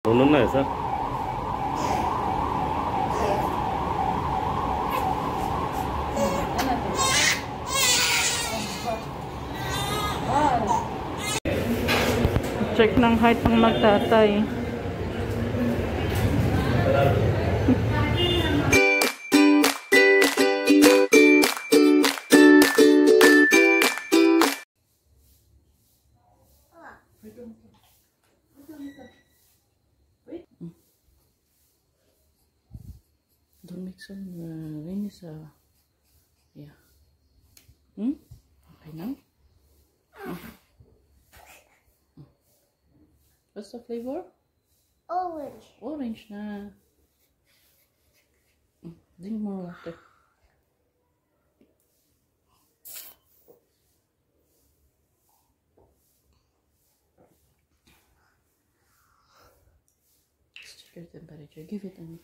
Marunong na, sir. Check ng height ng magtatay. Don't make some rain is yeah. Okay now. What's the flavor? Orange. Orange na. Drink more water. Check your temperature. Give it a me.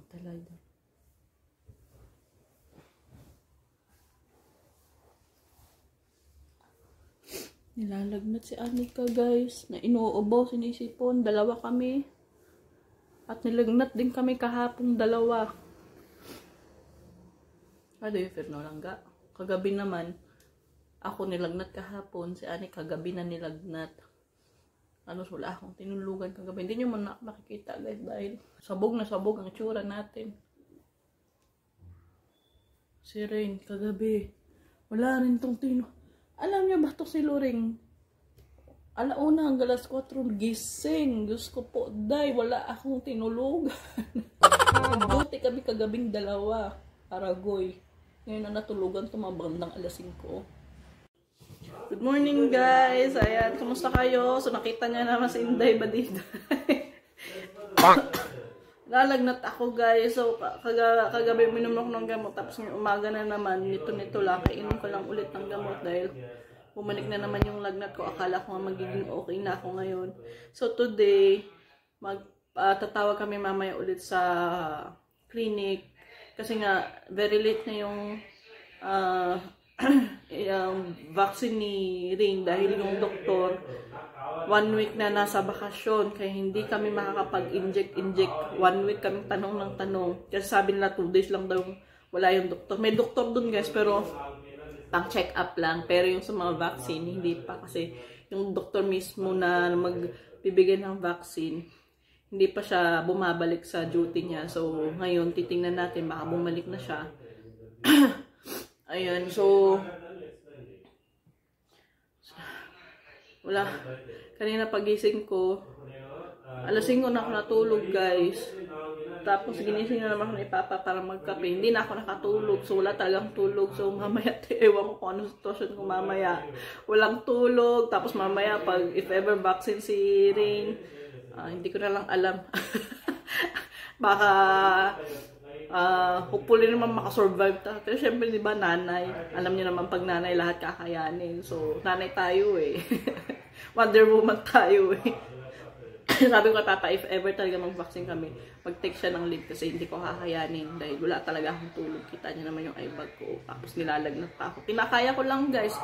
Talaga. Nilalagnat si Anika, guys. Na inuubo, sinisipon. Dalawa kami. At nilagnat din kami kahapong dalawa. How do you feel, no, Langga? Kagabi naman, ako nilagnat kahapon. Si Anika kagabi na nilagnat. Wala akong tinulugan kagabi. Hindi nyo man makikita, guys, dahil sabog na sabog ang itsura natin. Si Rain, kagabi, wala rin tong Alam niyo ba to si Loring? Alauna hanggang alas 4 gising. Diyos ko po, wala akong tinulugan. Duty kami kagabing dalawa. Aragoy. Ngayon na natulugan, tumabang ng alas 5. Good morning, guys. Ayan, kumusta kayo? So, nakita niya naman si Inday Badida. Lalagnat ako, guys. So, kagabi minom ako ng gamot. Tapos ngayong umaga na naman, nito lang. Kainom ko lang ulit ng gamot dahil bumalik na naman yung lagnat ko. Akala ko nga magiging okay na ako ngayon. So, today, tatawag kami mamaya ulit sa clinic. Kasi nga, very late na yung vaccine ni Ring dahil yung doktor 1 week na nasa bakasyon kaya hindi kami makakapag-inject 1 week kami tanong ng tanong kasi sabi nila 2 days lang daw wala yung doktor, may doktor dun, guys, pero pang check up lang, pero yung sa mga vaccine hindi pa kasi yung doktor mismo na magbibigay ng vaccine hindi pa siya bumabalik sa duty niya. So ngayon titingnan natin baka bumalik na siya. Ayan, so wala. Kanina pagising ko, alas 5 na ako natulog, guys. Tapos ginising na naman ako ni Papa para magkape. Hindi na ako nakatulog, so wala talagang tulog. So mamaya, ewan ko kung anong sitwasyon ko mamaya. Walang tulog, tapos mamaya pag if ever vaccine si Rain, hindi ko na lang alam. Baka hopefully naman makasurvive ta. Pero syempre, di ba, nanay. Alam niyo naman pag nanay lahat kakayanin. So, nanay tayo eh. Wonder Woman tayo eh. Sabi ko kay Papa, if ever talaga mag-vaccine kami, mag-take siya ng leave kasi hindi ko kakayanin dahil wala talaga akong tulog. Kita niyo naman yung eyebag ko. Tapos nilalagnat pa ako. Kinakaya ko lang, guys.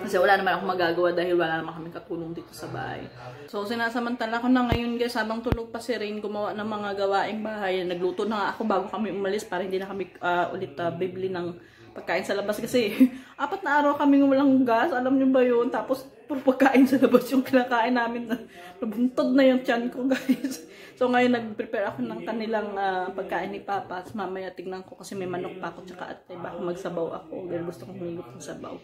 Kasi wala naman akong magagawa dahil wala naman kaming katulong dito sa bahay. So, sinasamantala ko na ngayon, guys, habang tulog pa si Rain, gumawa ng mga gawaing bahay. Nagluto na nga ako bago kami umalis para hindi na kami ulit bibili ng pagkain sa labas kasi 4 na araw kami walang gas, alam niyo ba yun? Tapos puro pagkain sa labas yung kinakain namin. Nabuntod na yung tiyan ko, guys. So ngayon nag-prepare ako ng kanilang pagkain ni Papa. At mamaya tignan ko kasi may manok pa ako tsaka at baka magsabaw ako. Dahil gusto kong humigot ng sabaw.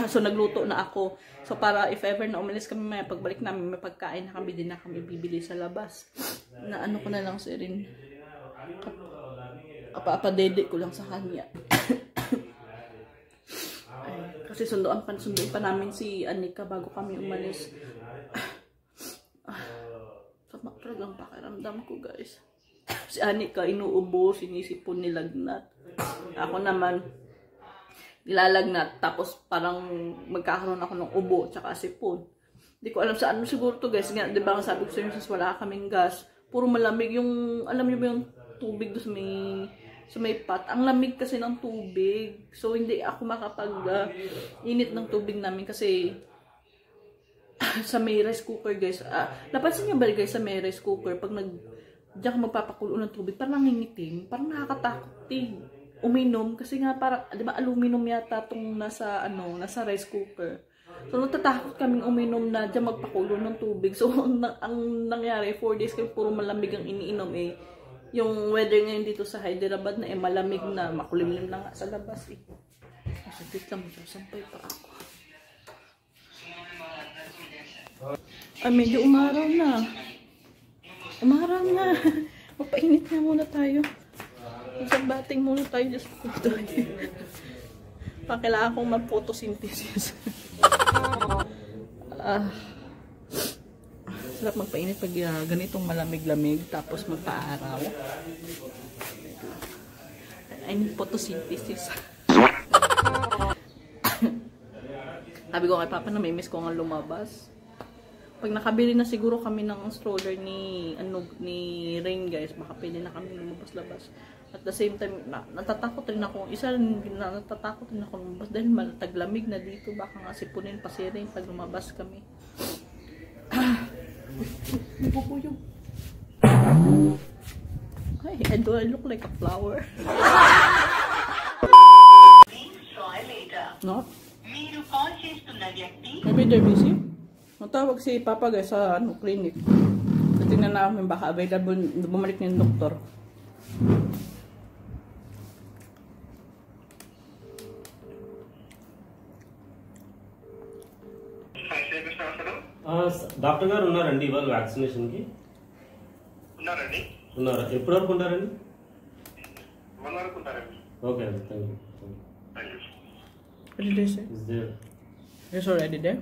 So nagluto na ako. So para if ever na umalis kami maya, pagbalik namin may pagkain na kami, din na kami bibili sa labas. Na ano ko na lang si Rin. Apa-dede ko lang sa kanya. Kasi sunduin pa namin si Anika bago kami umalis. Sama talagang pakiramdam ko, guys. Si Anika inuubo, sinisipon, nilagnat. Ako naman nilalagnat. Tapos parang magkakaroon ako ng ubo tsaka sipon. Hindi ko alam sa ano siguro to, guys. Nga, diba sabi ko sa inyo, wala kaming gas. puro malamig. Yung, alam niyo ba yung tubig doon sa may pot? Ang lamig kasi ng tubig. So, hindi ako makapag-init ng tubig namin kasi sa may rice cooker, guys. Napansin niyo ba, guys, sa may rice cooker, pag diyan ka magpapakulo ng tubig, parang nangingitim. Parang nakakatakot uminom. Kasi nga, parang, di ba, aluminum yata itong nasa rice cooker. So, natatakot kaming uminom na dyan magpakulo ng tubig. So, ang nangyari, 4 days kami puro malamig ang iniinom eh. Yung weather ngayon dito sa Hyderabad na malamig na, makulimlim na nga sa labas eh. Masakit lang, sampay pa ako. Medyo umaraw na. Umaraw na. Mapainit na muna tayo. Isang bating muna tayo. Just put tayo. Kailangan kong mag-photosynthesis. Sarap magpainit pag ganitong malamig-lamig tapos magpa-araw. I need photosynthesis. Sabi ko kay Papa na may miss ko nga lumabas. Pag nakabili na siguro kami ng stroller ni Rain, guys, baka pwede na kami lumabas-labas. At the same time, natatakot rin ako. Natatakot rin ako lumabas dahil taglamig na dito. Baka nga sipunin pa si Rain pag lumabas kami. Nagpupuyog. Ay, do I look like a flower? No? Maybe they're busy. Matawag si Papa, guys, sa clinic. Tingnan namin baka available, bumalik na yung doktor. Doctor గారు ఉన్నారండి ఇవాళ వ్యాక్సినేషన్ కి? ఉన్నారండి. ఉన్నారా? ఎప్పటి వరకు ఉంటారండి? 1 వరకు ఉంటారండి. ఓకే అండి, thank you. What did they say? Is there? It's already there?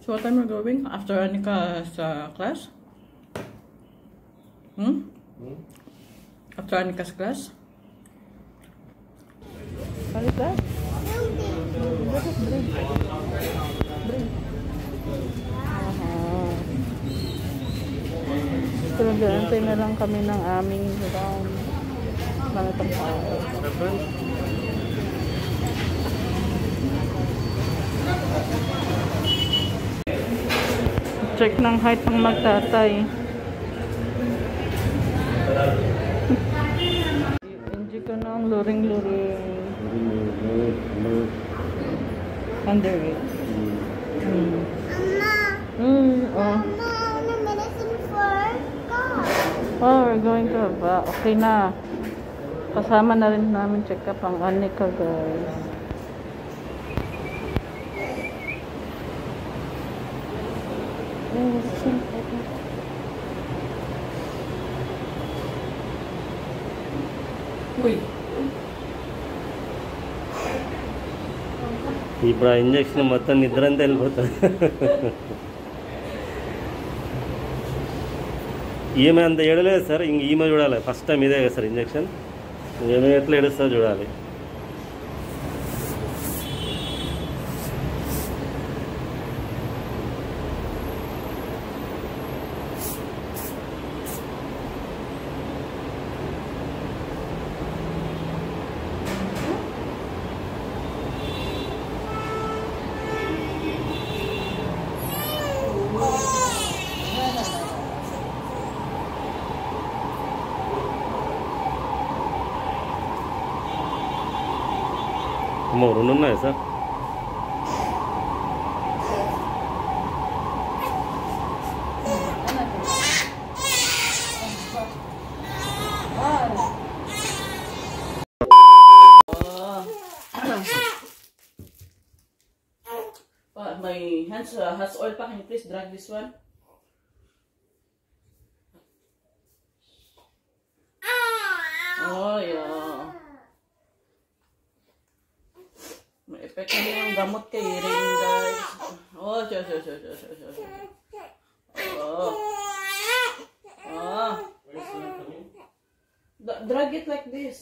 So what time are we going? After Anika's class? After Anika's class? What is that? So nag-aantay na lang kami ng aming round. Manatang check ng height ng magtatay. Enjoy ko na ang luring-luring. Underweight. Mama, medicine for God. Oh, we're going to okay na. Kasama na rin namin check up ang Anika, guys. Uy. ఇప్పుడు ఆ ఇంజక్షన్ మొత్తం నిద్ర అంతా వెళ్ళిపోతుంది. ఈమె అంత ఏడలేదు సార్, ఇంక ఈమె చూడాలి. ఫస్ట్ టైం ఇదే కదా సార్ ఇంజక్షన్. ఈమె ఎట్లా ఏడుస్తుందో చూడాలి. అమ్మో, 2 ఉన్నాయా sir? My hands has oil pa. Can you please drag this one? Oh, yeah. May epekto na yung gamot kay Rain, guys. Oh, sure. Oh. Oh. Drag it like this.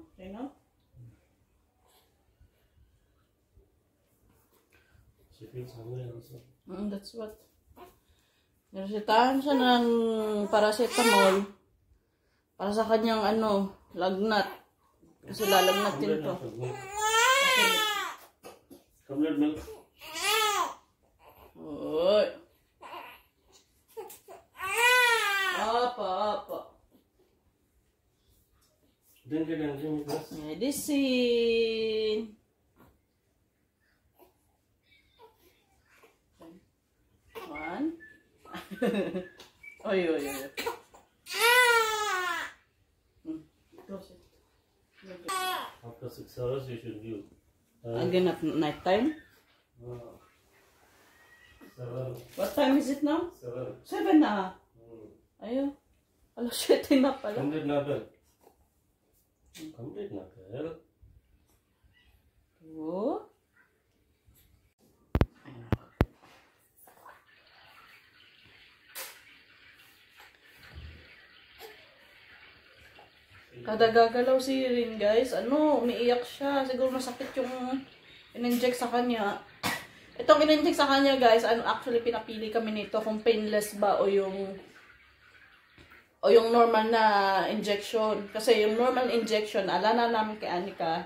Okay, no? She feels hungry also. That's what. Naresetahan siya ng paracetamol para sa kanyang lagnat. Kasi lalagnat din to. Complete milk. Uy. Apa. Then get anything with this. Medicine. One. Oy. After 6 hours, you should give. Again at night time. 7. What time is it now? 7. 7 na. Ayun. Alas 7 na pala. Complete knuckle. Complete knuckle. Oh. Kada gagalaw si Rin, guys, umiiyak siya. Siguro masakit yung in-inject sa kanya. Itong in-inject sa kanya, guys, actually pinapili kami nito kung painless ba o yung normal na injection. Kasi yung normal injection, alala namin kay Anika.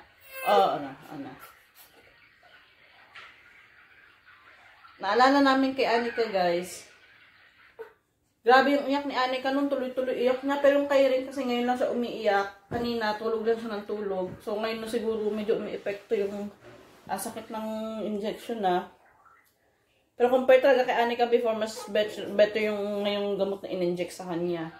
Naalala namin kay Anika, guys. Grabe yung iyak ni Anika nung tuloy-tuloy iyak niya. Pero yung kay Rin kasi ngayon lang siya umiiyak. Kanina, tulog lang siya ng tulog. So ngayon na siguro medyo umi-epekto yung sakit ng injection na. Pero compare talaga kay Anika before, mas better yung ngayong gamot na in-inject sa kanya.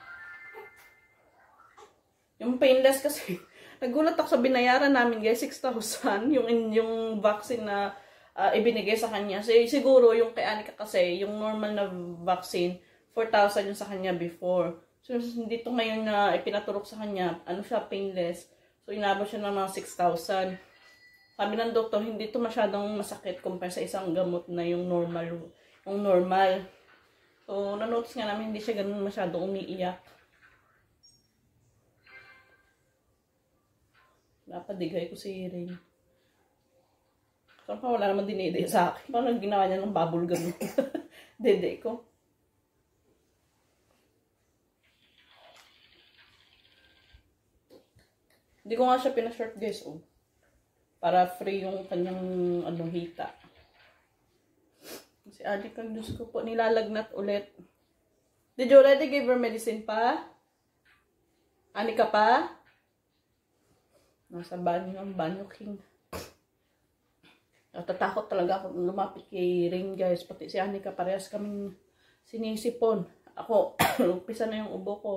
Yung painless kasi, nagulat ako sa binayaran namin, guys, 6,000 yung vaccine na ibinigay sa kanya. So, siguro yung kay Anika kasi, yung normal na vaccine, 4,000 yung sa kanya before. So, dito ngayon na ipinaturok sa kanya, siya, painless. So, inabot siya ng mga 6,000. Sabi ng doktor, hindi ito masyadong masakit compare sa isang gamot na yung normal. So, nanotice nga namin, hindi siya ganun masyadong umiiyak. Napadigay ko si Rin. Saan pa wala naman dinede sa akin? Paano ginawa niya ng bubble gum? Dede ko. Hindi ko nga siya pinashort, guys, para free yung kanyang hita. Si Anika, Diyos ko po, nilalagnat ulit. Did you already give her medicine pa? Anika pa? Nasa banyo king. Natatakot talaga ako lumapit kay Rin, guys. Pati si Anika, parehas kaming sinisipon. Ako, umpisa na yung ubo ko.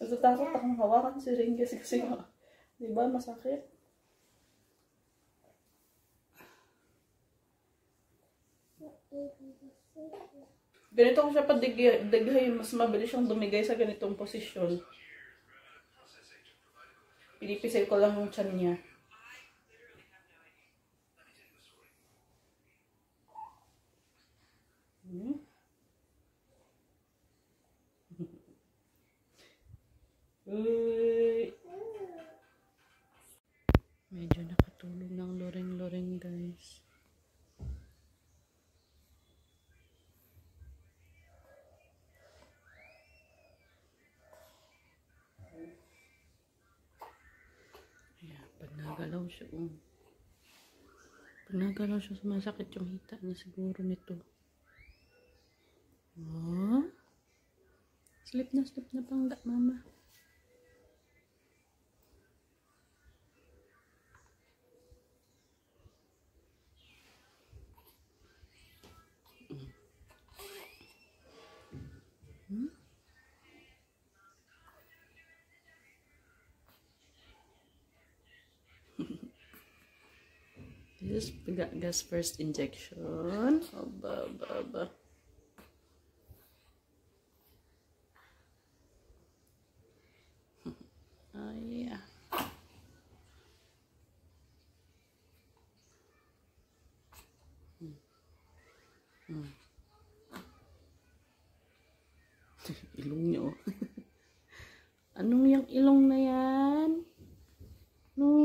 Natatakot akong hawakan si Rin kasi diba masakit? Ganito ko siya padighay, mas mabilis siyang dumigay sa ganitong posisyon. Pinipisil ko lang yung tiyan niya. Medyo nakatulog ng loring-loring, guys. Ayan, pag nagalaw siya, pag nagalaw siya, sumasakit yung hita niya siguro nito. Sleep na pangga, mama. This is Gaga's first injection. Aba. Yeah. Ilong niyo. Anong yung ilong na yan? No.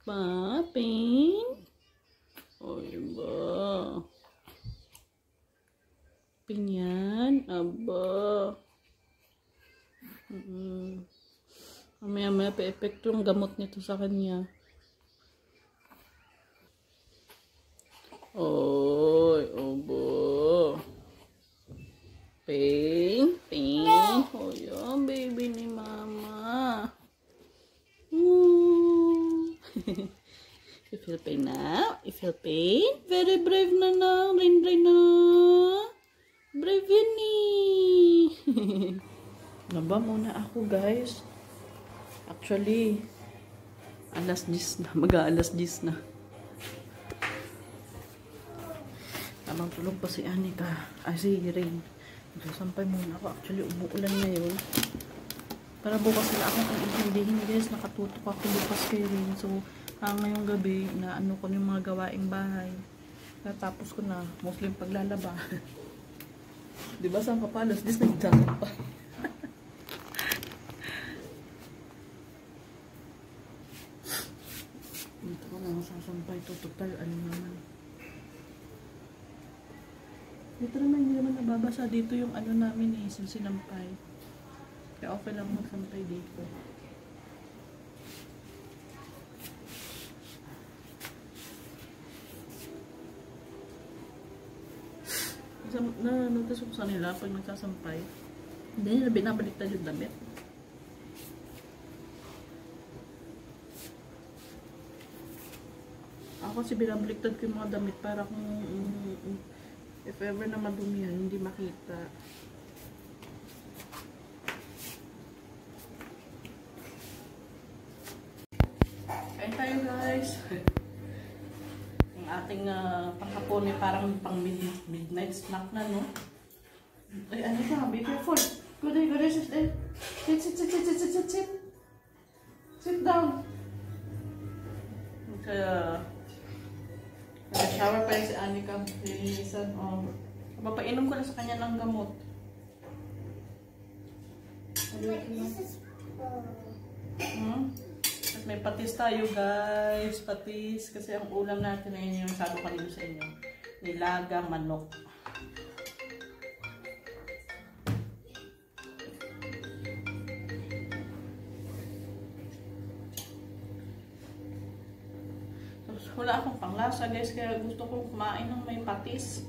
Papin? Oy ba? Pinyan? Aba. Mamaya pa-epekto ang gamot nito sa kanya. Oy, obo. Ping, ping. Oh, yan, baby ni mama. You feel pain now? You feel pain? Very brave na na. Rain na. Brave yun eh. Naba muna ako, guys. Actually, alas 10 na. Mag-aalas 10 na. Tamang tulog pa si Anika. Si Rain. Sasampay muna ako. Actually, umuulan ngayon. Para bukas na akong intindihin, guys. Nakatutok ako bukas kay Rain. So, ngayong gabi, na ano ko yung mga gawaing bahay. Natapos ko na. Mostly yung paglalaba. Diba saan ka pa? Alas 10 nag-jacket pa. Dito ko na sasampay. Total, ano naman. Dito naman, hindi naman nababasa. Dito yung ano namin eh, sinampay. Kaya okay lang magsampay dito. Notice ko sa nila pag nagsasampay, hindi nila binabaliktad yung damit. Ako kasi binabaliktad ko yung mga damit para kung if ever na madumihan, hindi makita. Kain tayo, guys. Ang ating panghapon ay parang pang midnight snack na, no? Ay, ano ka? Be careful. Go there, sit there. Sit. Sit down. Kaya shower pa rin si Anika. Lilinisan. Papainom ko na sa kanya ng gamot. At may patis tayo, guys. Patis. Kasi ang ulam natin na yun yung sabi ko dito sa inyo. Nilagang manok. Tapos wala akong panglasa, guys. Kaya gusto kong kumain ng may patis.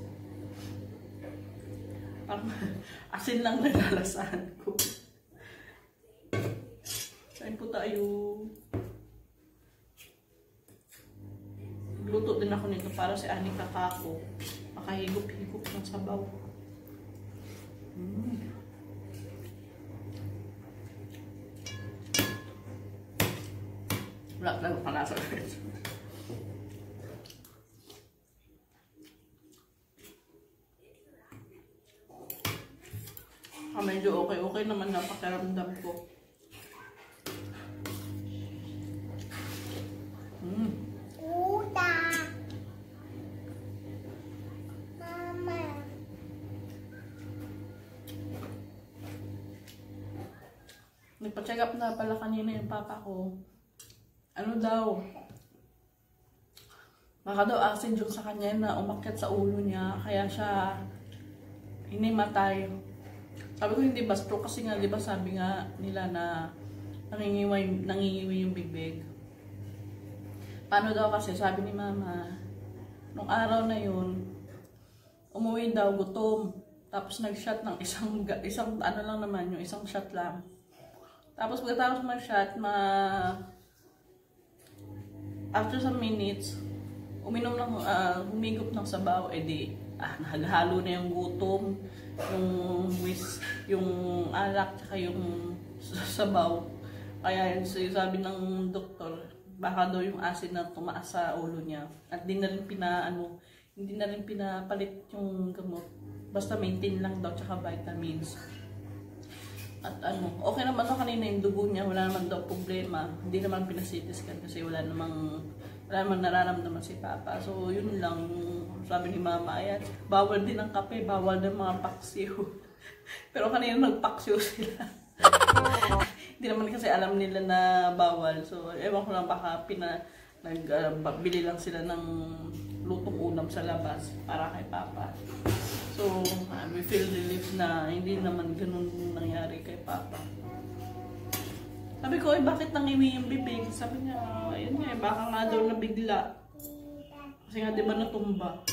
Parang asin lang naglalasaan ko. Kain po tayo. Luto din ako nito para si Anika kako. Makahigop-higop ng sabaw. Wala talaga panglasa, guys. Medyo okay naman na pakiramdam ko. Uda. Mama. Nagpa-check up na pala kanina yung papa ko. Ano daw? Baka daw acid yung sa kanya na umakyat sa ulo niya. Kaya siya hinimatay. Sabi ko hindi ba stroke kasi nga, di ba sabi nga nila na nangingiwi yung bibig. Paano daw kasi, sabi ni mama, nung araw na yun, umuwi daw, gutom. Tapos nag-shot ng isang ano lang naman, yung isang shot lang. Tapos pagkatapos mag-shot, after some minutes, humigop ng sabaw, edi, naghalo na yung gutom, yung alak, tsaka yung sabaw. Kaya yun, sabi ng doktor, baka daw yung acid na tumaas sa ulo niya. At hindi na rin pinapalit yung gamot. Basta maintain lang daw, tsaka vitamins. At okay naman daw kanina yung dugo niya, wala naman daw problema. Hindi naman pinasitiskan kasi wala namang nararamdaman si Papa. So yun lang, sabi ni Mama, ayan, bawal din ang kape, bawal din mga paksiw. Pero kanina nagpaksiw sila. Hindi naman kasi alam nila na bawal. So ewan ko lang, baka Nagbili lang sila ng lutong ulam sa labas para kay Papa. So, we feel relief na hindi naman ganun nangyari kay Papa. Sabi ko, bakit nangiwi yung bibig? Sabi niya, ayun nga, baka nga daw nabigla. Kasi nga, di ba natumba?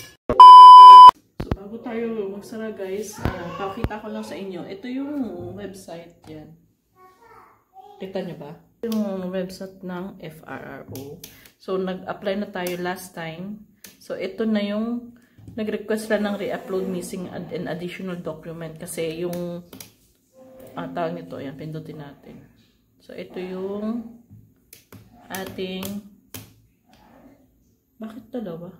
So, bago tayo magsara guys, pakita ko lang sa inyo. Ito yung website yan. Kita niyo ba? Yung website ng FRRO. So, nag-apply na tayo last time. So, ito na yung nag-request lang ng re-upload missing an additional document. Kasi yung tawag nito, yan, pindutin natin. So, ito yung ating bakit dalawa?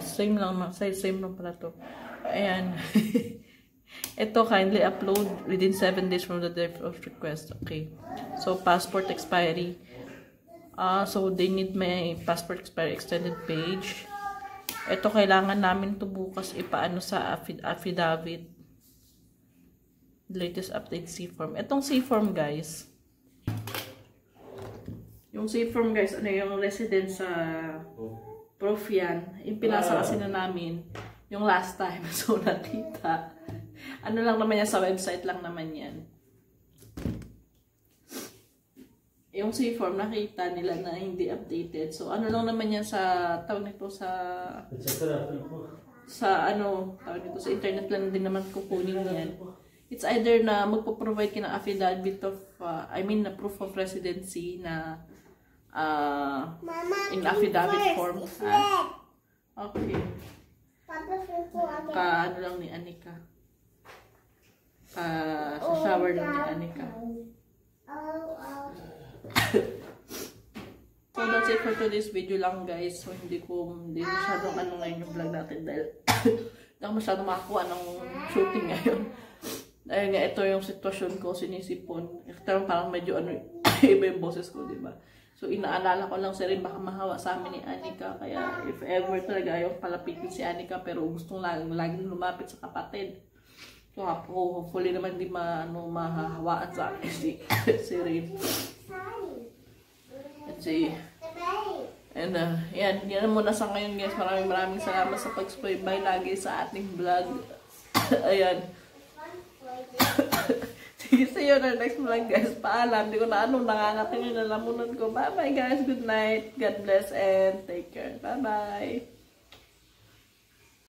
Same lang pala to. Ayan. Ito, kindly upload within 7 days from the date of request. Okay. So, passport expiry. So, they need my passport expiry extended page. Ito, kailangan namin to bukas ipaano sa affidavit. Latest update C-form. Itong C-form, guys. Yung C-form, guys, ano yung residence sa proof yan. Yung pinasa kasi na namin yung last time. So, nakita. Ano lang naman yan, sa website lang naman yan. Yung C-form, nakita nila na hindi updated. So, ano lang naman yan sa, tawag nito sa tawag nito sa internet lang din naman kukunin yan. It's either na magpo-provide ka ng affidavit of, na proof of residency na in affidavit form. Okay. Ano lang ni Anika. Sa shower lang ni Anika. So that's it for today's video lang guys. So hindi masyadong ngayon yung vlog natin dahil hindi ako masyadong makakuha ng shooting ngayon. Dahil nga ito yung sitwasyon ko, sinisipon. Pero parang medyo iba yung boses ko, diba? So inaalala ko lang rin baka mahawa sa amin ni Anika. Kaya if ever talaga ayaw palapitin si Anika pero gustong laging lumapit sa kapatid. So hopefully naman di mahahawaan sa akin si Rain. Let's see. And yan muna sa ngayon guys. Maraming salamat sa pag-subscribe lagi sa ating vlog. Ayan. Sige, see you on the next vlog guys. Paalam. Di ko na nangangatin yung lalamunan ko. Bye bye guys. Good night. God bless and take care. Bye bye.